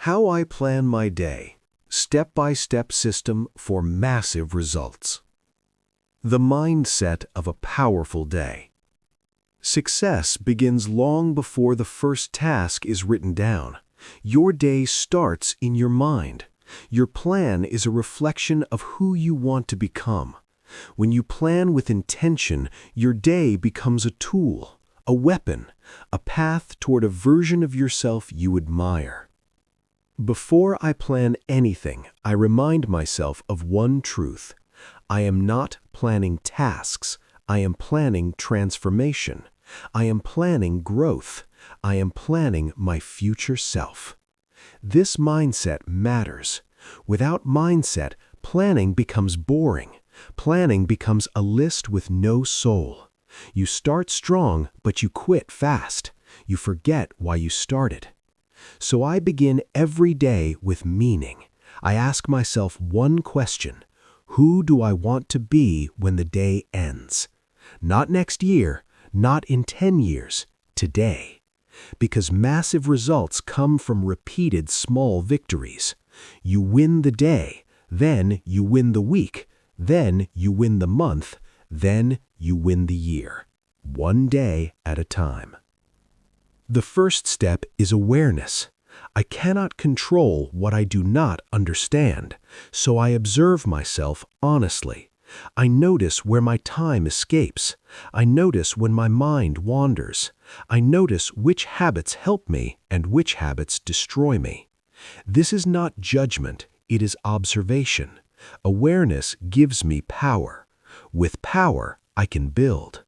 How I plan my day. Step-by-step system for massive results. The mindset of a powerful day. Success begins long before the first task is written down. Your day starts in your mind. Your plan is a reflection of who you want to become. When you plan with intention, your day becomes a tool, a weapon, a path toward a version of yourself you admire. Before I plan anything, I remind myself of one truth. I am not planning tasks. I am planning transformation. I am planning growth. I am planning my future self. This mindset matters. Without mindset, planning becomes boring. Planning becomes a list with no soul. You start strong, but you quit fast. You forget why you started. So I begin every day with meaning. I ask myself one question. Who do I want to be when the day ends? Not next year, not in 10 years, today. Because massive results come from repeated small victories. You win the day, then you win the week, then you win the month, then you win the year. One day at a time. The first step is awareness. I cannot control what I do not understand, so I observe myself honestly. I notice where my time escapes. I notice when my mind wanders. I notice which habits help me and which habits destroy me. This is not judgment, it is observation. Awareness gives me power. With power, I can build.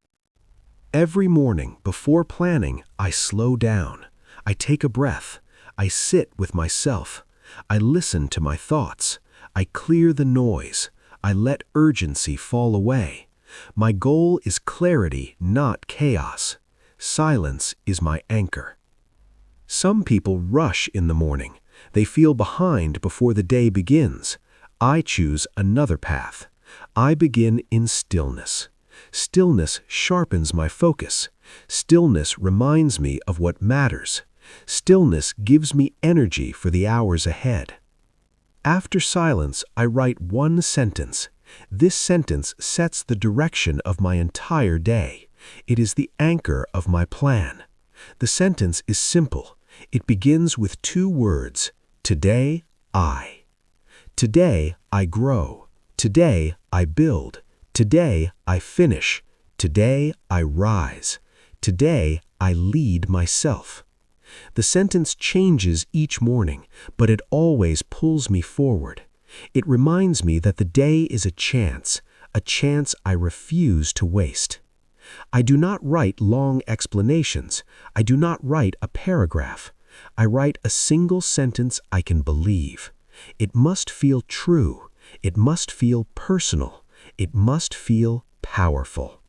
Every morning, before planning, I slow down. I take a breath. I sit with myself. I listen to my thoughts. I clear the noise. I let urgency fall away. My goal is clarity, not chaos. Silence is my anchor. Some people rush in the morning. They feel behind before the day begins. I choose another path. I begin in stillness. Stillness sharpens my focus. Stillness reminds me of what matters. Stillness gives me energy for the hours ahead. After silence, I write one sentence. This sentence sets the direction of my entire day. It is the anchor of my plan. The sentence is simple. It begins with two words. Today, I. Today, I grow. Today, I build. Today, I finish. Today, I rise. Today, I lead myself. The sentence changes each morning, but it always pulls me forward. It reminds me that the day is a chance I refuse to waste. I do not write long explanations. I do not write a paragraph. I write a single sentence I can believe. It must feel true. It must feel personal. It must feel powerful.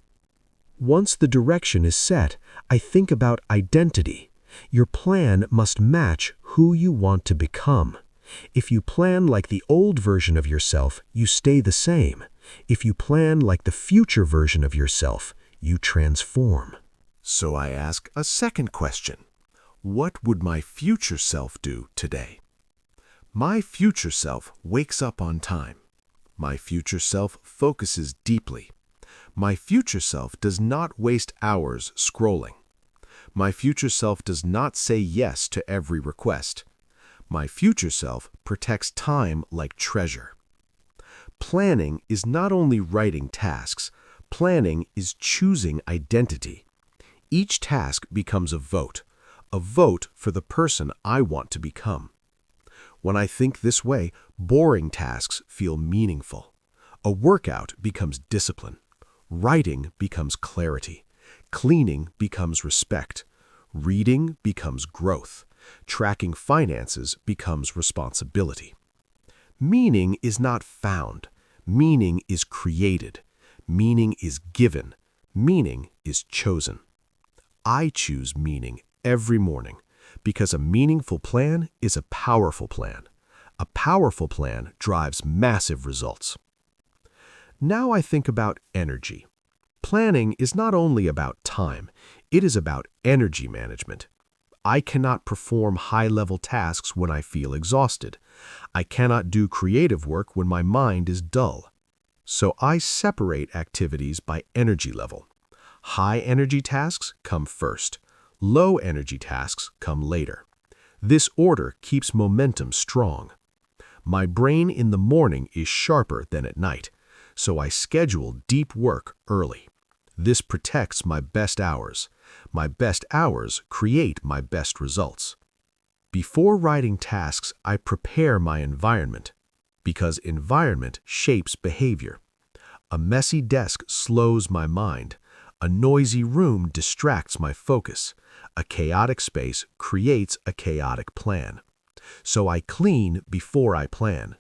Once the direction is set, I think about identity. Your plan must match who you want to become. If you plan like the old version of yourself, you stay the same. If you plan like the future version of yourself, you transform. So I ask a second question. What would my future self do today? My future self wakes up on time. My future self focuses deeply. My future self does not waste hours scrolling. My future self does not say yes to every request. My future self protects time like treasure. Planning is not only writing tasks, planning is choosing identity. Each task becomes a vote for the person I want to become. When I think this way, boring tasks feel meaningful. A workout becomes discipline. Writing becomes clarity. Cleaning becomes respect. Reading becomes growth. Tracking finances becomes responsibility. Meaning is not found. Meaning is created. Meaning is given. Meaning is chosen. I choose meaning every morning because a meaningful plan is a powerful plan. A powerful plan drives massive results. Now I think about energy. Planning is not only about time, it is about energy management. I cannot perform high-level tasks when I feel exhausted. I cannot do creative work when my mind is dull. So I separate activities by energy level. High-energy tasks come first. Low-energy tasks come later. This order keeps momentum strong. My brain in the morning is sharper than at night, so I schedule deep work early. This protects my best hours. My best hours create my best results. Before writing tasks, I prepare my environment, because environment shapes behavior. A messy desk slows my mind. A noisy room distracts my focus. A chaotic space creates a chaotic plan. So I clean before I plan.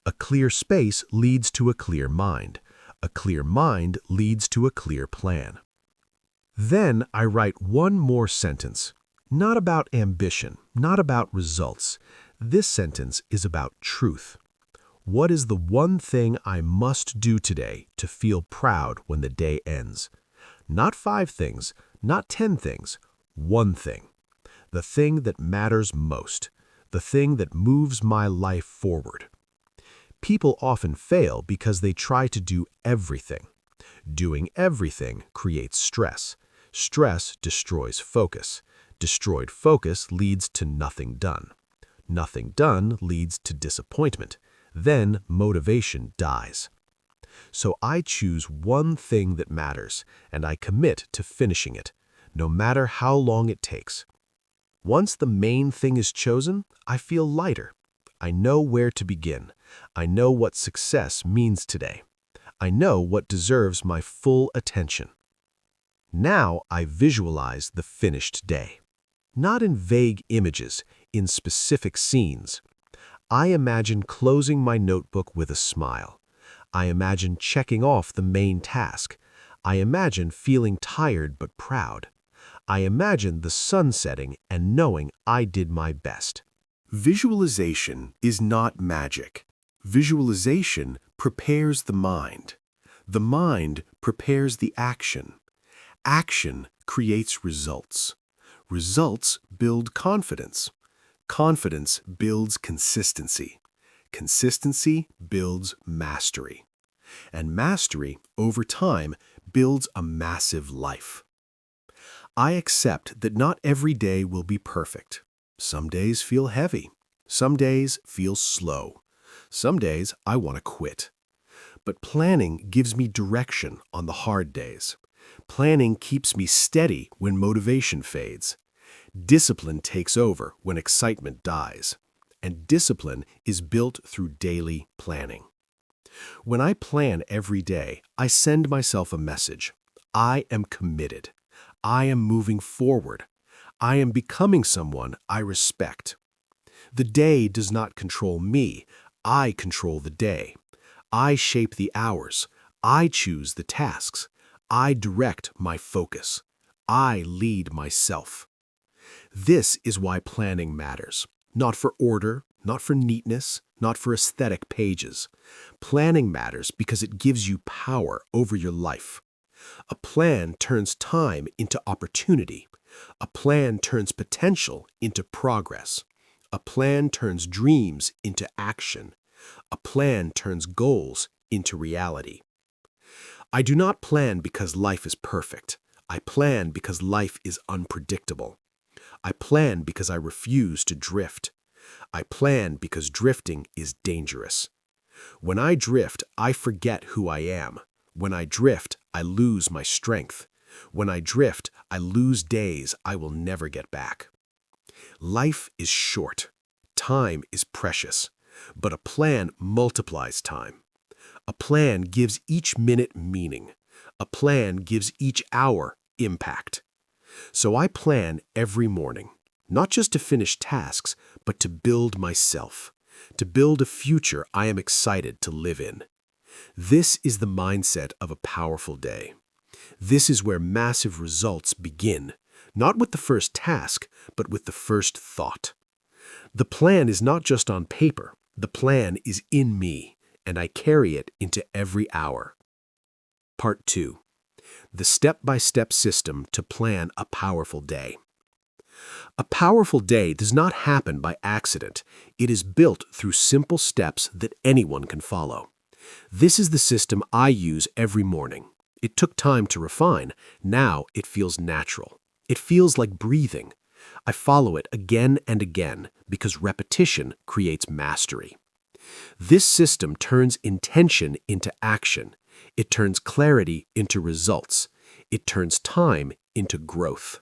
A clear space leads to a clear mind. A clear mind leads to a clear plan. Then I write one more sentence. Not about ambition, not about results. This sentence is about truth. What is the one thing I must do today to feel proud when the day ends? Not 5 things, not 10 things, one thing. The thing that matters most. The thing that moves my life forward. People often fail because they try to do everything. Doing everything creates stress. Stress destroys focus. Destroyed focus leads to nothing done. Nothing done leads to disappointment. Then motivation dies. So I choose one thing that matters, and I commit to finishing it, no matter how long it takes. Once the main thing is chosen, I feel lighter. I know where to begin. I know what success means today. I know what deserves my full attention. Now I visualize the finished day. Not in vague images, in specific scenes. I imagine closing my notebook with a smile. I imagine checking off the main task. I imagine feeling tired but proud. I imagine the sun setting and knowing I did my best. Visualization is not magic. Visualization prepares the mind. The mind prepares the action. Action creates results. Results build confidence. Confidence builds consistency. Consistency builds mastery. And mastery, over time, builds a massive life. I accept that not every day will be perfect. Some days feel heavy. Some days feel slow. Some days I want to quit. But planning gives me direction on the hard days. Planning keeps me steady when motivation fades. Discipline takes over when excitement dies. And discipline is built through daily planning. When I plan every day, I send myself a message. I am committed. I am moving forward. I am becoming someone I respect. The day does not control me. I control the day. I shape the hours. I choose the tasks. I direct my focus. I lead myself. This is why planning matters. Not for order, not for neatness, not for aesthetic pages. Planning matters because it gives you power over your life. A plan turns time into opportunity. A plan turns potential into progress. A plan turns dreams into action. A plan turns goals into reality. I do not plan because life is perfect. I plan because life is unpredictable. I plan because I refuse to drift. I plan because drifting is dangerous. When I drift, I forget who I am. When I drift, I lose my strength. When I drift, I lose days I will never get back. Life is short. Time is precious. But a plan multiplies time. A plan gives each minute meaning. A plan gives each hour impact. So I plan every morning, not just to finish tasks, but to build myself, to build a future I am excited to live in. This is the mindset of a powerful day. This is where massive results begin, not with the first task, but with the first thought. The plan is not just on paper. The plan is in me, and I carry it into every hour. Part 2. The step-by-step system to plan a powerful day. A powerful day does not happen by accident. It is built through simple steps that anyone can follow. This is the system I use every morning. It took time to refine. Now it feels natural. It feels like breathing. I follow it again and again because repetition creates mastery. This system turns intention into action. It turns clarity into results. It turns time into growth.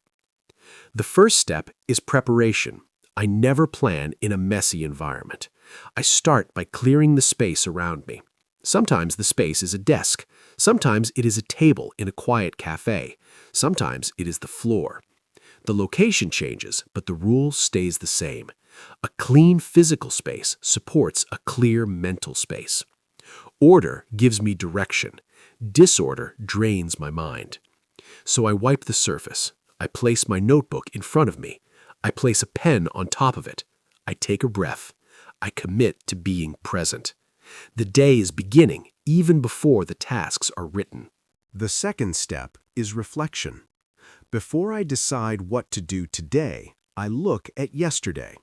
The first step is preparation. I never plan in a messy environment. I start by clearing the space around me. Sometimes the space is a desk. Sometimes it is a table in a quiet cafe. Sometimes it is the floor. The location changes, but the rule stays the same. A clean physical space supports a clear mental space. Order gives me direction. Disorder drains my mind. So I wipe the surface. I place my notebook in front of me. I place a pen on top of it. I take a breath. I commit to being present. The day is beginning even before the tasks are written. The second step is reflection. Before I decide what to do today, I look at yesterday.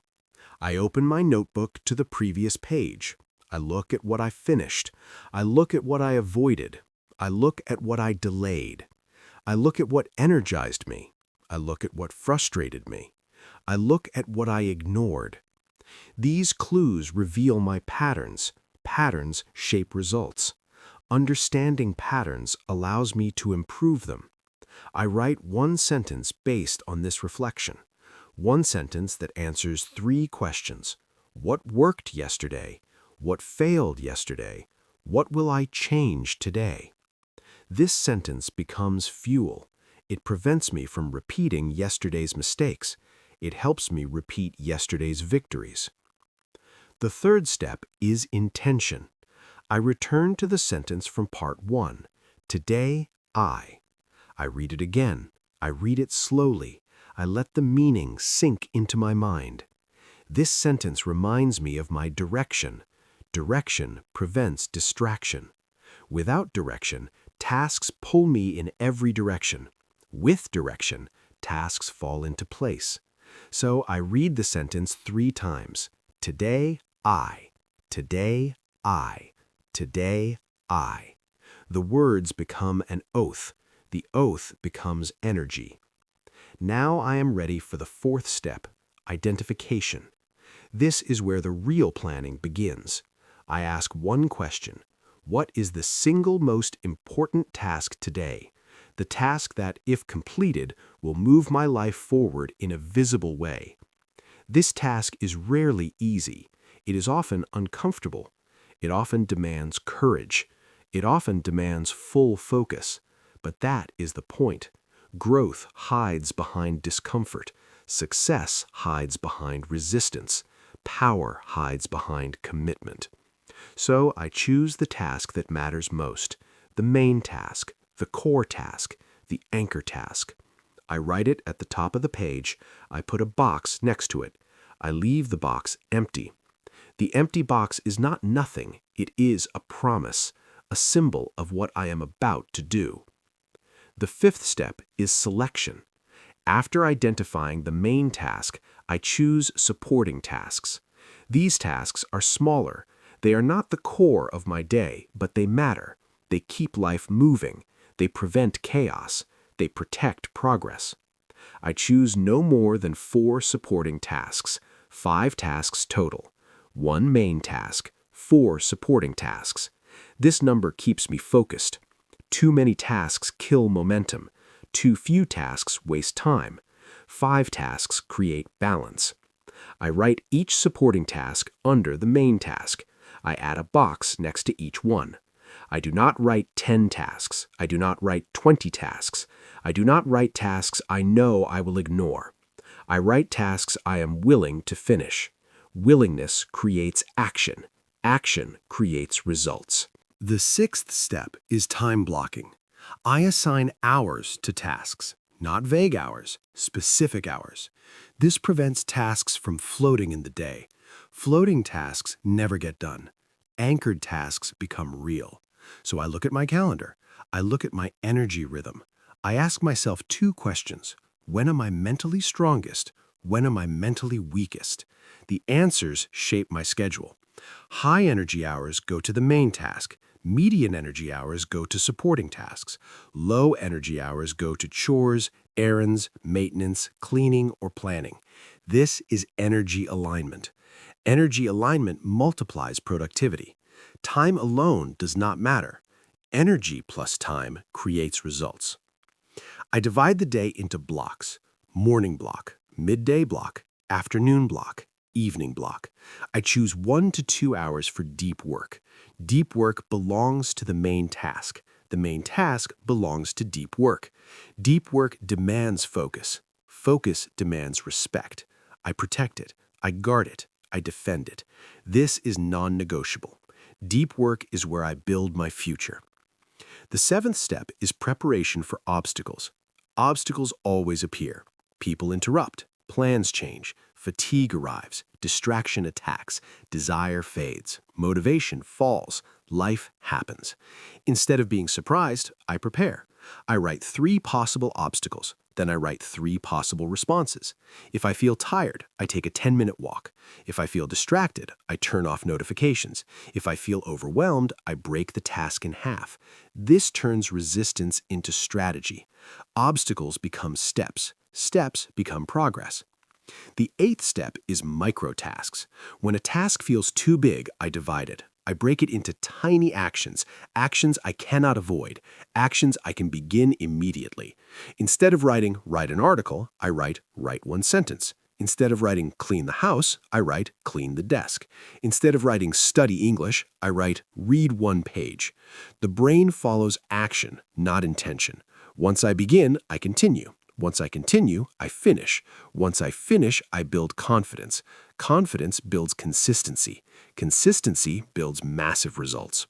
I open my notebook to the previous page. I look at what I finished. I look at what I avoided. I look at what I delayed. I look at what energized me. I look at what frustrated me. I look at what I ignored. These clues reveal my patterns. Patterns shape results. Understanding patterns allows me to improve them. I write one sentence based on this reflection. One sentence that answers 3 questions. What worked yesterday? What failed yesterday? What will I change today? This sentence becomes fuel. It prevents me from repeating yesterday's mistakes. It helps me repeat yesterday's victories. The third step is intention. I return to the sentence from part 1. Today, I read it again. I read it slowly. I let the meaning sink into my mind. This sentence reminds me of my direction. Direction prevents distraction. Without direction, tasks pull me in every direction. With direction, tasks fall into place. So I read the sentence 3 times. Today, I. Today, I. Today, I. The words become an oath. The oath becomes energy. Now I am ready for the 4th step, identification. This is where the real planning begins. I ask one question. What is the single most important task today? The task that, if completed, will move my life forward in a visible way. This task is rarely easy. It is often uncomfortable. It often demands courage. It often demands full focus. But that is the point. Growth hides behind discomfort. Success hides behind resistance. Power hides behind commitment. So I choose the task that matters most, the main task, the core task, the anchor task. I write it at the top of the page. I put a box next to it. I leave the box empty. The empty box is not nothing. It is a promise, a symbol of what I am about to do. The 5th step is selection. After identifying the main task, I choose supporting tasks. These tasks are smaller. They are not the core of my day, but they matter. They keep life moving. They prevent chaos. They protect progress. I choose no more than 4 supporting tasks, 5 tasks total. 1 main task, 4 supporting tasks. This number keeps me focused. Too many tasks kill momentum. Too few tasks waste time. 5 tasks create balance. I write each supporting task under the main task. I add a box next to each one. I do not write 10 tasks. I do not write 20 tasks. I do not write tasks I know I will ignore. I write tasks I am willing to finish. Willingness creates action. Action creates results. The 6th step is time blocking. I assign hours to tasks, not vague hours, specific hours. This prevents tasks from floating in the day. Floating tasks never get done. Anchored tasks become real. So I look at my calendar. I look at my energy rhythm. I ask myself 2 questions. When am I mentally strongest? When am I mentally weakest? The answers shape my schedule. High energy hours go to the main task. Median energy hours go to supporting tasks. Low energy hours go to chores, errands, maintenance, cleaning, or planning. This is energy alignment. Energy alignment multiplies productivity. Time alone does not matter. Energy plus time creates results. I divide the day into blocks: morning block, midday block, afternoon block, evening block. I choose 1 to 2 hours for deep work. Deep work belongs to the main task. The main task belongs to deep work. Deep work demands focus. Focus demands respect. I protect it. I guard it. I defend it. This is non-negotiable. Deep work is where I build my future. The 7th step is preparation for obstacles. Obstacles always appear. People interrupt. Plans change. Fatigue arrives. Distraction attacks. Desire fades. Motivation falls. Life happens. Instead of being surprised, I prepare. I write 3 possible obstacles. Then I write 3 possible responses. If I feel tired, I take a 10-minute walk. If I feel distracted, I turn off notifications. If I feel overwhelmed, I break the task in half. This turns resistance into strategy. Obstacles become steps. Steps become progress. The 8th step is micro-tasks. When a task feels too big, I divide it. I break it into tiny actions, actions I cannot avoid, actions I can begin immediately. Instead of writing, write an article, I write 1 sentence. Instead of writing, clean the house, I write, clean the desk. Instead of writing, study English, I write, read 1 page. The brain follows action, not intention. Once I begin, I continue. Once I continue, I finish. Once I finish, I build confidence. Confidence builds consistency. Consistency builds massive results.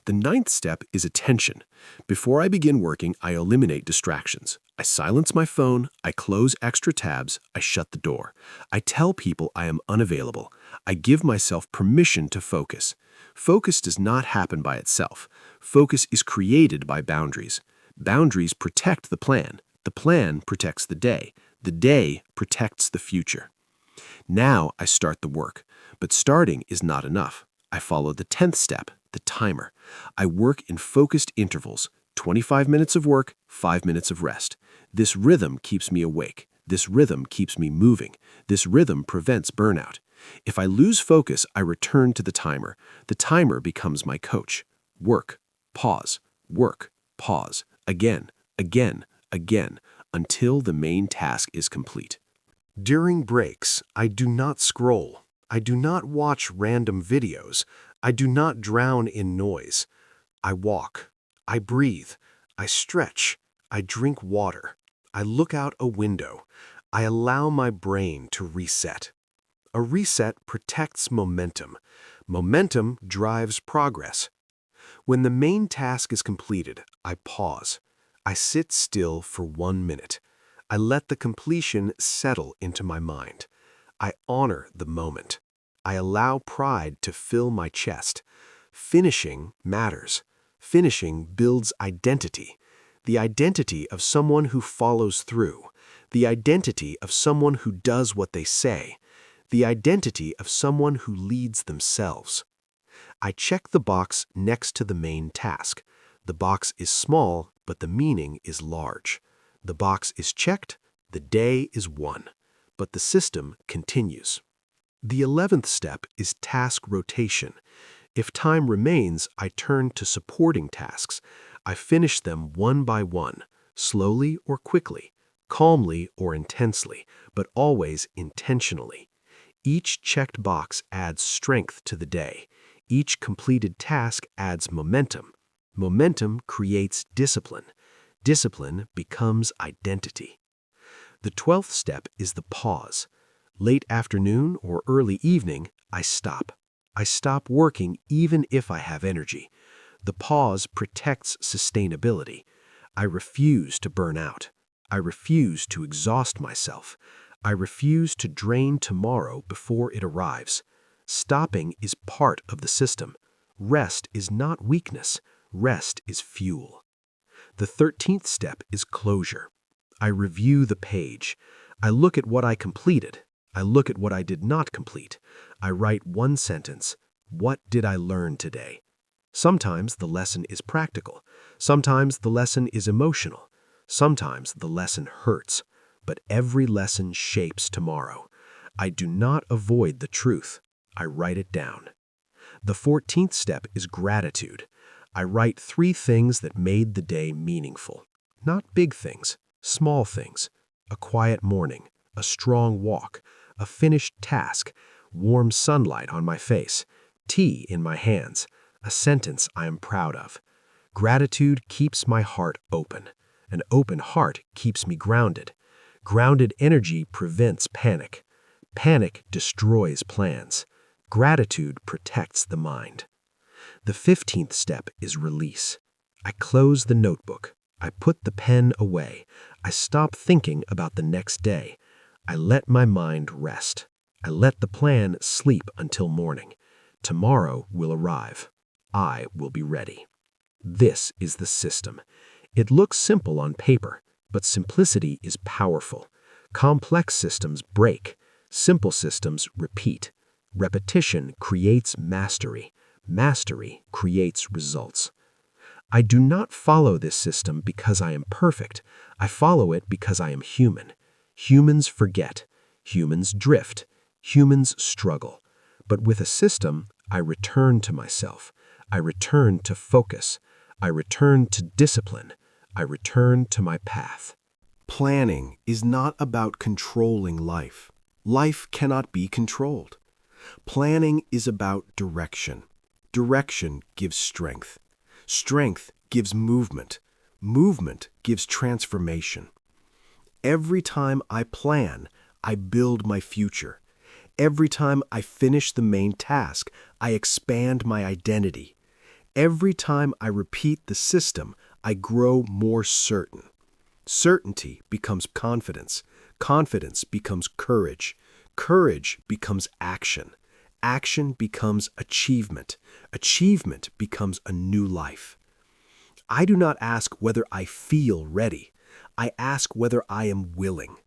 The 9th step is attention. Before I begin working, I eliminate distractions. I silence my phone, I close extra tabs, I shut the door. I tell people I am unavailable. I give myself permission to focus. Focus does not happen by itself. Focus is created by boundaries. Boundaries protect the plan. The plan protects the day. The day protects the future. Now I start the work, but starting is not enough. I follow the 10th step, the timer. I work in focused intervals, 25 minutes of work, 5 minutes of rest. This rhythm keeps me awake. This rhythm keeps me moving. This rhythm prevents burnout. If I lose focus, I return to the timer. The timer becomes my coach. Work, pause, work, pause, again, again, again, until the main task is complete. During breaks, I do not scroll. I do not watch random videos. I do not drown in noise. I walk. I breathe. I stretch. I drink water. I look out a window. I allow my brain to reset. A reset protects momentum. Momentum drives progress. When the main task is completed, I pause. I sit still for 1 minute. I let the completion settle into my mind. I honor the moment. I allow pride to fill my chest. Finishing matters. Finishing builds identity. The identity of someone who follows through. The identity of someone who does what they say. The identity of someone who leads themselves. I check the box next to the main task. The box is small, but the meaning is large. The box is checked, the day is won, but the system continues. The 11th step is task rotation. If time remains, I turn to supporting tasks. I finish them one by one, slowly or quickly, calmly or intensely, but always intentionally. Each checked box adds strength to the day. Each completed task adds momentum. Momentum creates discipline. Discipline becomes identity. The 12th step is the pause. Late afternoon or early evening, I stop. I stop working even if I have energy. The pause protects sustainability. I refuse to burn out. I refuse to exhaust myself. I refuse to drain tomorrow before it arrives. Stopping is part of the system. Rest is not weakness. Rest is fuel. The 13th step is closure. I review the page. I look at what I completed. I look at what I did not complete. I write one sentence. What did I learn today? Sometimes the lesson is practical. Sometimes the lesson is emotional. Sometimes the lesson hurts. But every lesson shapes tomorrow. I do not avoid the truth. I write it down. The 14th step is gratitude. I write 3 things that made the day meaningful. Not big things, small things. A quiet morning, a strong walk, a finished task, warm sunlight on my face, tea in my hands, a sentence I am proud of. Gratitude keeps my heart open. An open heart keeps me grounded. Grounded energy prevents panic. Panic destroys plans. Gratitude protects the mind. The 15th step is release. I close the notebook. I put the pen away. I stop thinking about the next day. I let my mind rest. I let the plan sleep until morning. Tomorrow will arrive. I will be ready. This is the system. It looks simple on paper, but simplicity is powerful. Complex systems break. Simple systems repeat. Repetition creates mastery. Mastery creates results. I do not follow this system because I am perfect. I follow it because I am human. Humans forget. Humans drift. Humans struggle. But with a system, I return to myself. I return to focus. I return to discipline. I return to my path. Planning is not about controlling life. Life cannot be controlled. Planning is about direction. Direction gives strength. Strength gives movement. Movement gives transformation. Every time I plan, I build my future. Every time I finish the main task, I expand my identity. Every time I repeat the system, I grow more certain. Certainty becomes confidence. Confidence becomes courage. Courage becomes action. Action becomes achievement. Achievement becomes a new life. I do not ask whether I feel ready. I ask whether I am willing.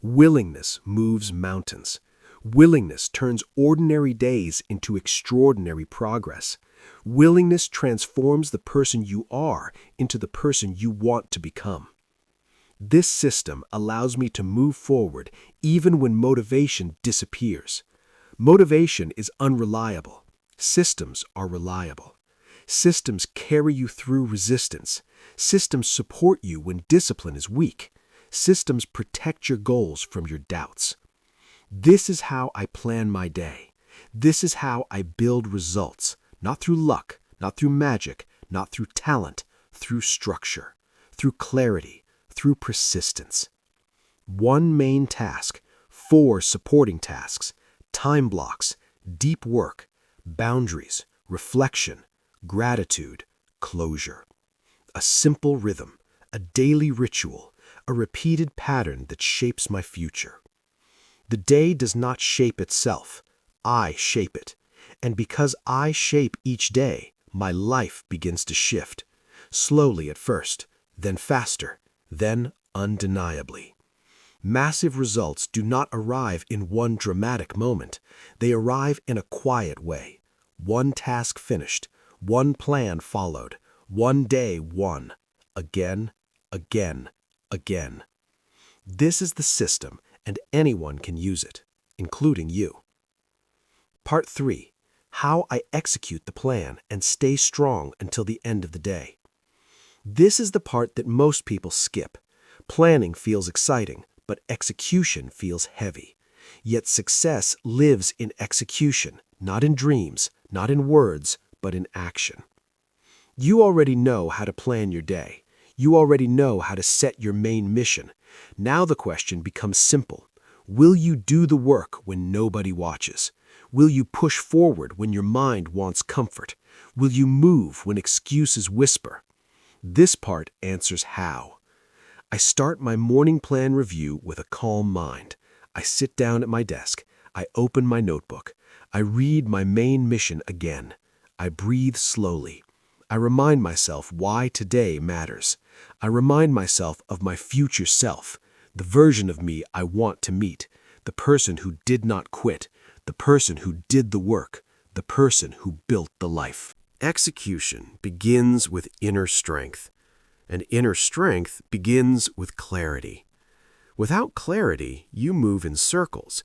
Willingness moves mountains. Willingness turns ordinary days into extraordinary progress. Willingness transforms the person you are into the person you want to become. This system allows me to move forward even when motivation disappears. Motivation is unreliable. Systems are reliable. Systems carry you through resistance. Systems support you when discipline is weak. Systems protect your goals from your doubts. This is how I plan my day. This is how I build results, not through luck, not through magic, not through talent, through structure, through clarity, through persistence. 1 main task, 4 supporting tasks, time blocks, deep work, boundaries, reflection, gratitude, closure. A simple rhythm, a daily ritual, a repeated pattern that shapes my future. The day does not shape itself. I shape it. And because I shape each day, my life begins to shift. Slowly at first, then faster, then undeniably. Massive results do not arrive in one dramatic moment. They arrive in a quiet way. 1 task finished, 1 plan followed, 1 day won. Again, again, again. This is the system, and anyone can use it, including you. Part 3. How I execute the plan and stay strong until the end of the day. This is the part that most people skip. Planning feels exciting, but execution feels heavy. Yet success lives in execution, not in dreams, not in words, but in action. You already know how to plan your day. You already know how to set your main mission. Now the question becomes simple. Will you do the work when nobody watches? Will you push forward when your mind wants comfort? Will you move when excuses whisper? This part answers how. I start my morning plan review with a calm mind. I sit down at my desk. I open my notebook. I read my main mission again. I breathe slowly. I remind myself why today matters. I remind myself of my future self. the version of me I want to meet, the person who did not quit, the person who did the work, the person who built the life. Execution begins with inner strength, and inner strength begins with clarity. Without clarity, you move in circles.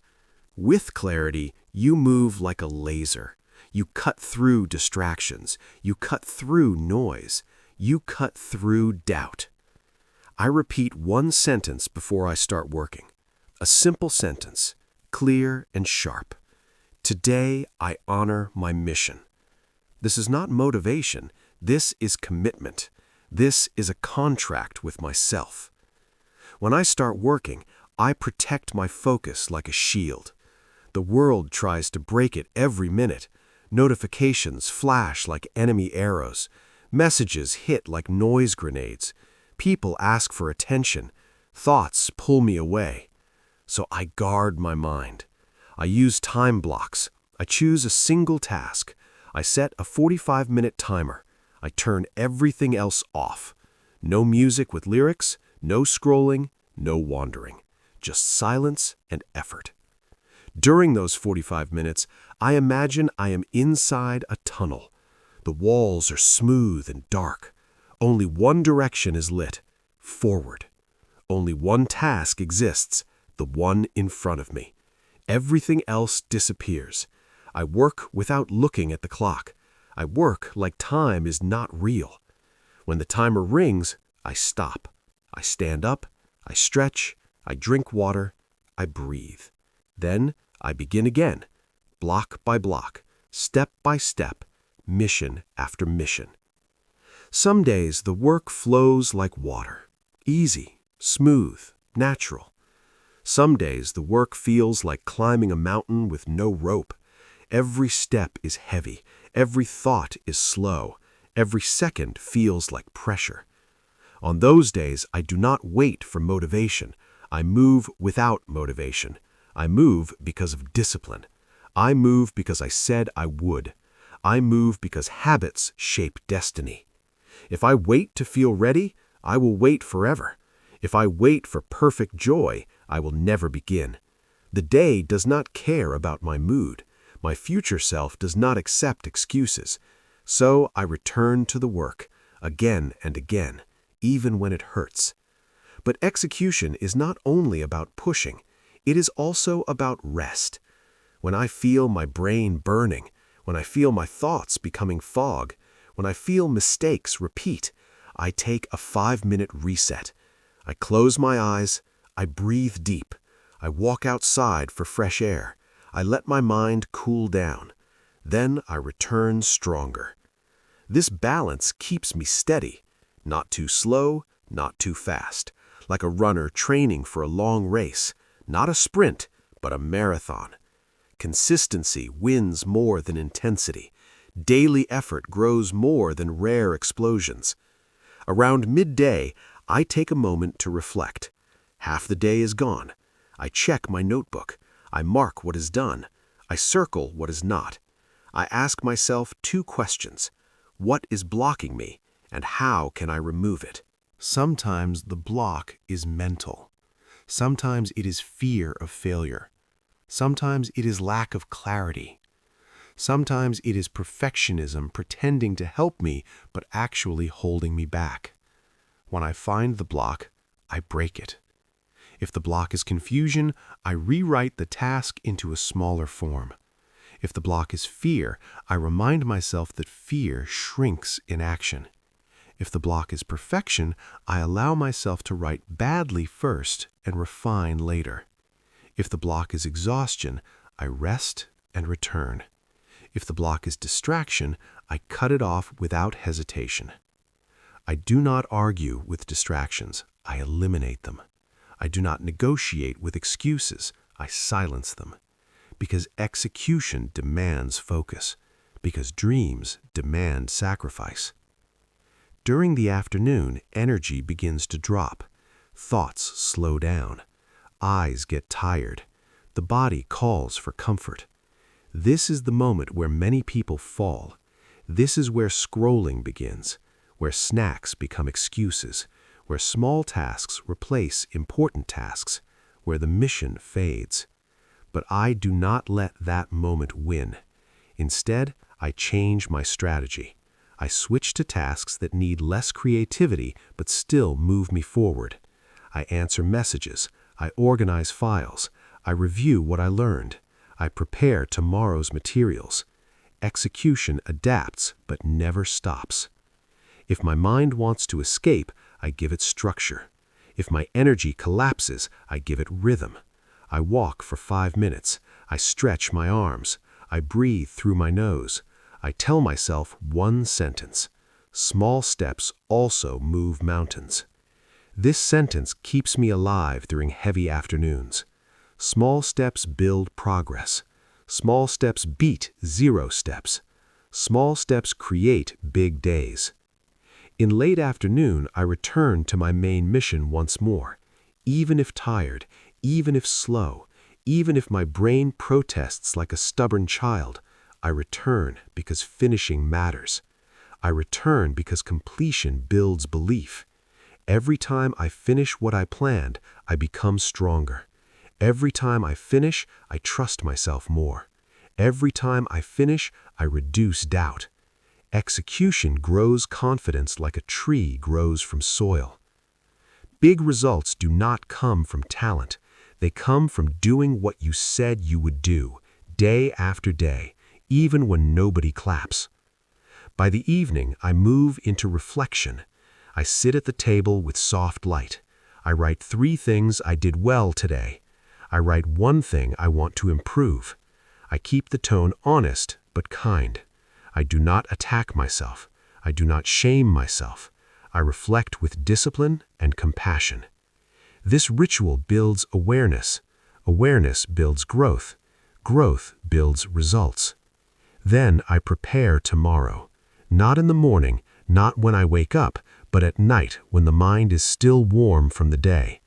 With clarity, you move like a laser. You cut through distractions. You cut through noise. You cut through doubt. I repeat one sentence before I start working. A simple sentence, clear and sharp. Today, I honor my mission. This is not motivation. This is commitment. This is a contract with myself. When I start working, I protect my focus like a shield. The world tries to break it every minute. Notifications flash like enemy arrows. Messages hit like noise grenades. People ask for attention. Thoughts pull me away. So I guard my mind. I use time blocks. I choose a single task. I set a 45-minute timer. I turn everything else off. No music with lyrics, no scrolling, no wandering. Just silence and effort. During those 45 minutes, I imagine I am inside a tunnel. The walls are smooth and dark. Only one direction is lit, forward. Only one task exists, the one in front of me. Everything else disappears. I work without looking at the clock. I work like time is not real. When the timer rings, I stop. I stand up. I stretch. I drink water. I breathe. Then I begin again, block by block, step by step, mission after mission. Some days the work flows like water, easy, smooth, natural. Some days the work feels like climbing a mountain with no rope. Every step is heavy, every thought is slow, every second feels like pressure. On those days, I do not wait for motivation. I move without motivation. I move because of discipline. I move because I said I would. I move because habits shape destiny. If I wait to feel ready, I will wait forever. If I wait for perfect joy, I will never begin. The day does not care about my mood. My future self does not accept excuses. So I return to the work, again and again, even when it hurts. But execution is not only about pushing. It is also about rest. When I feel my brain burning, when I feel my thoughts becoming fog, when I feel mistakes repeat, I take a 5-minute reset. I close my eyes, I breathe deep, I walk outside for fresh air, I let my mind cool down. Then I return stronger. This balance keeps me steady, not too slow, not too fast, like a runner training for a long race. Not a sprint, but a marathon. Consistency wins more than intensity. Daily effort grows more than rare explosions. Around midday, I take a moment to reflect. Half the day is gone. I check my notebook. I mark what is done. I circle what is not. I ask myself 2 questions. What is blocking me, and how can I remove it? Sometimes the block is mental. Sometimes it is fear of failure. Sometimes it is lack of clarity. Sometimes it is perfectionism pretending to help me but actually holding me back. When I find the block, I break it. If the block is confusion, I rewrite the task into a smaller form. If the block is fear, I remind myself that fear shrinks in action. If the block is perfection, I allow myself to write badly first and refine later. If the block is exhaustion, I rest and return. If the block is distraction, I cut it off without hesitation. I do not argue with distractions, I eliminate them. I do not negotiate with excuses, I silence them. Because execution demands focus. Because dreams demand sacrifice. During the afternoon, energy begins to drop. Thoughts slow down. Eyes get tired. The body calls for comfort. This is the moment where many people fall. This is where scrolling begins, where snacks become excuses, where small tasks replace important tasks, where the mission fades. But I do not let that moment win. Instead, I change my strategy. I switch to tasks that need less creativity but still move me forward. I answer messages. I organize files. I review what I learned. I prepare tomorrow's materials. Execution adapts but never stops. If my mind wants to escape, I give it structure. If my energy collapses, I give it rhythm. I walk for 5 minutes. I stretch my arms. I breathe through my nose. I tell myself one sentence. Small steps also move mountains. This sentence keeps me alive during heavy afternoons. Small steps build progress. Small steps beat 0 steps. Small steps create big days. In late afternoon, I return to my main mission once more. Even if tired, even if slow, even if my brain protests like a stubborn child, I return because finishing matters. I return because completion builds belief. Every time I finish what I planned, I become stronger. Every time I finish, I trust myself more. Every time I finish, I reduce doubt. Execution grows confidence like a tree grows from soil. Big results do not come from talent. They come from doing what you said you would do, day after day, even when nobody claps. By the evening, I move into reflection. I sit at the table with soft light. I write 3 things I did well today. I write 1 thing I want to improve. I keep the tone honest but kind. I do not attack myself. I do not shame myself. I reflect with discipline and compassion. This ritual builds awareness. Awareness builds growth. Growth builds results. Then I prepare tomorrow. Not in the morning, not when I wake up, but at night when the mind is still warm from the day.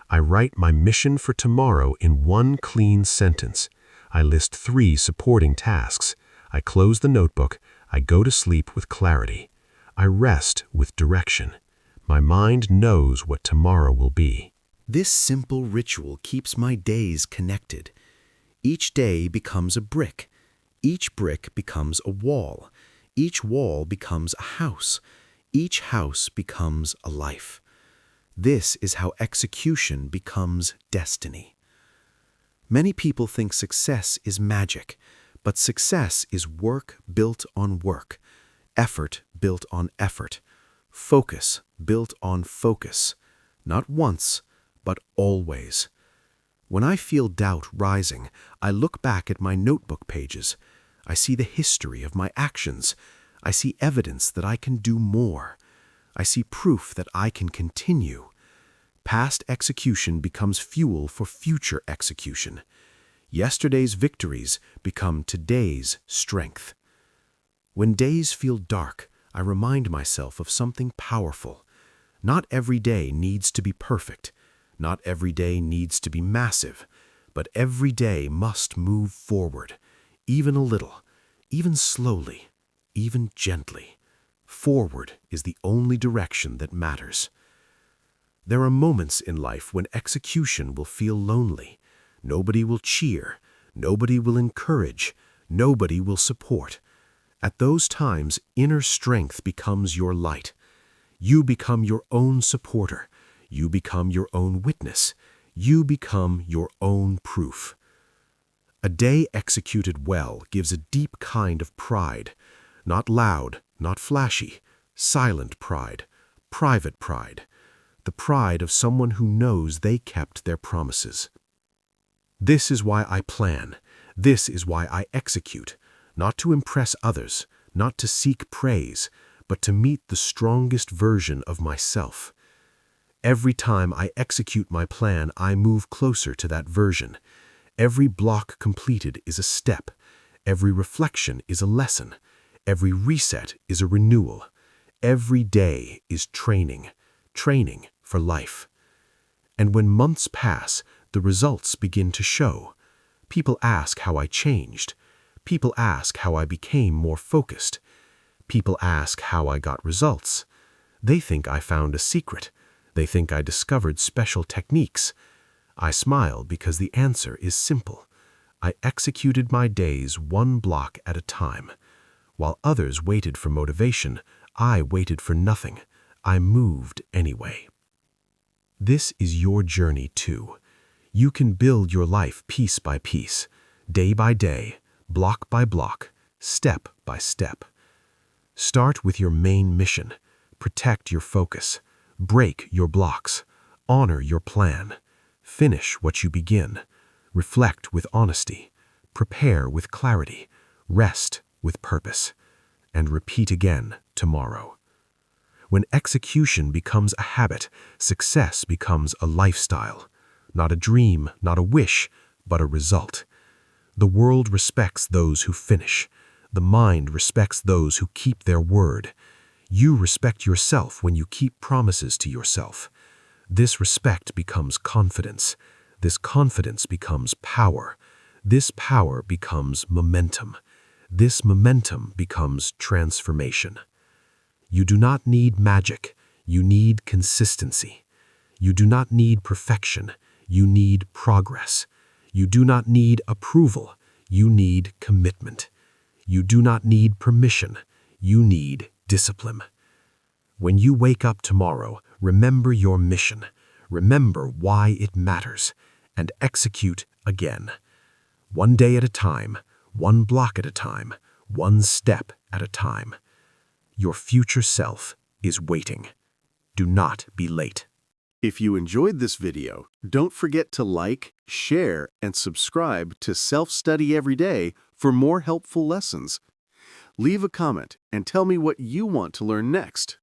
I write my mission for tomorrow in 1 clean sentence. I list 3 supporting tasks. I close the notebook. I go to sleep with clarity. I rest with direction. My mind knows what tomorrow will be. This simple ritual keeps my days connected. Each day becomes a brick. Each brick becomes a wall. Each wall becomes a house. Each house becomes a life. This is how execution becomes destiny. Many people think success is magic, but success is work built on work, effort built on effort, focus built on focus, not once, but always. When I feel doubt rising, I look back at my notebook pages. I see the history of my actions. I see evidence that I can do more. I see proof that I can continue. Past execution becomes fuel for future execution. Yesterday's victories become today's strength. When days feel dark, I remind myself of something powerful. Not every day needs to be perfect. Not every day needs to be massive. But every day must move forward, even a little, even slowly, even gently. Forward is the only direction that matters. There are moments in life when execution will feel lonely. Nobody will cheer. Nobody will encourage. Nobody will support. At those times, inner strength becomes your light. You become your own supporter. You become your own witness. You become your own proof. A day executed well gives a deep kind of pride. Not loud, not flashy, silent pride, private pride. The pride of someone who knows they kept their promises. This is why I plan. This is why I execute. Not to impress others, not to seek praise, but to meet the strongest version of myself. Every time I execute my plan, I move closer to that version. Every block completed is a step. Every reflection is a lesson. Every reset is a renewal. Every day is training. Training for life. And when months pass, the results begin to show. People ask how I changed. People ask how I became more focused. People ask how I got results. They think I found a secret. They think I discovered special techniques. I smile because the answer is simple. I executed my days one block at a time. While others waited for motivation, I waited for nothing. I moved anyway. This is your journey too. You can build your life piece by piece, day by day, block by block, step by step. Start with your main mission. Protect your focus. Break your blocks. Honor your plan. Finish what you begin. Reflect with honesty. Prepare with clarity. Rest with purpose. And repeat again tomorrow. When execution becomes a habit, success becomes a lifestyle. Not a dream, not a wish, but a result. The world respects those who finish. The mind respects those who keep their word. You respect yourself when you keep promises to yourself. This respect becomes confidence. This confidence becomes power. This power becomes momentum. This momentum becomes transformation. You do not need magic. You need consistency. You do not need perfection. You need progress. You do not need approval. You need commitment. You do not need permission. You need discipline. When you wake up tomorrow, remember your mission. Remember why it matters. And execute again. One day at a time, one block at a time, one step at a time. Your future self is waiting. Do not be late. If you enjoyed this video, don't forget to like, share, and subscribe to Self-Study Every Day for more helpful lessons. Leave a comment and tell me what you want to learn next.